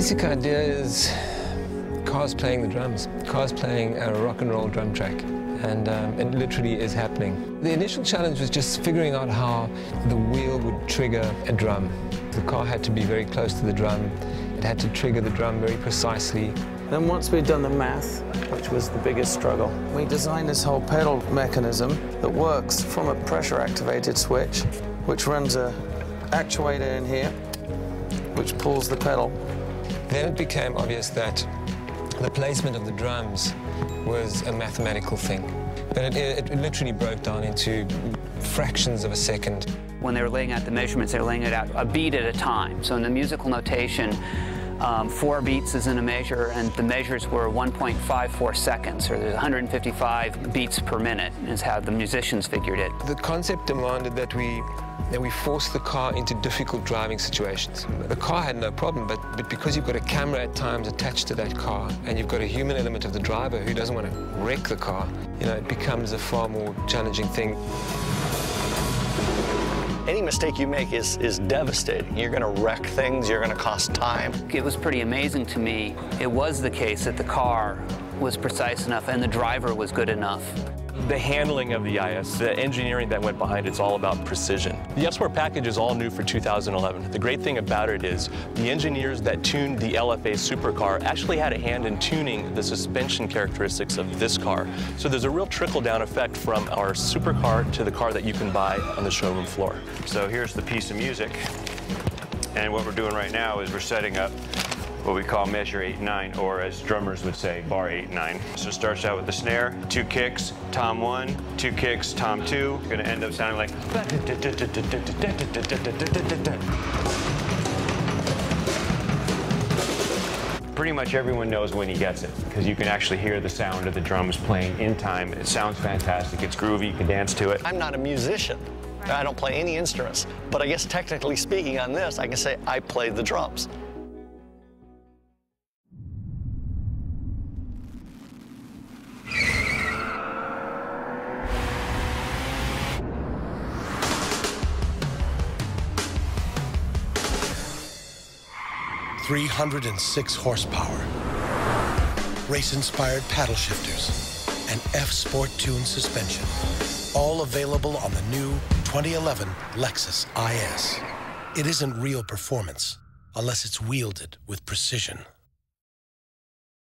basic idea is cars playing the drums, cars playing a rock and roll drum track, and it literally is happening. The initial challenge was just figuring out how the wheel would trigger a drum. The car had to be very close to the drum. It had to trigger the drum very precisely. Then once we'd done the math, which was the biggest struggle, we designed this whole pedal mechanism that works from a pressure-activated switch, which runs a actuator in here, which pulls the pedal. Then it became obvious that the placement of the drums was a mathematical thing. But it literally broke down into fractions of a second. When they were laying out the measurements, they were laying it out a beat at a time. So in the musical notation, 4 beats is in a measure, and the measures were 1.54 seconds, or there's 155 beats per minute, is how the musicians figured it. The concept demanded that we force the car into difficult driving situations. The car had no problem, but because you've got a camera at times attached to that car, and you've got a human element of the driver who doesn't want to wreck the car, you know, it becomes a far more challenging thing. Any mistake you make is devastating. You're going to wreck things, you're going to cost time. It was pretty amazing to me. It was the case that the car was precise enough and the driver was good enough. The handling of the IS, the engineering that went behind it's all about precision. The F-Sport package is all new for 2011. The great thing about it is the engineers that tuned the LFA supercar actually had a hand in tuning the suspension characteristics of this car. So there's a real trickle-down effect from our supercar to the car that you can buy on the showroom floor. So here's the piece of music, and what we're doing right now is we're setting up what we call measure 8-9, or as drummers would say, bar 8-9. So it starts out with the snare, 2 kicks, tom 1, 2 kicks, tom 2. You're going to end up sounding like. Pretty much everyone knows when he gets it, because you can actually hear the sound of the drums playing in time. It sounds fantastic. It's groovy. You can dance to it. I'm not a musician. I don't play any instruments. But I guess technically speaking on this, I can say I played the drums. .306 horsepower, race-inspired paddle shifters, and F-Sport tuned suspension, all available on the new 2011 Lexus IS. It isn't real performance unless it's wielded with precision.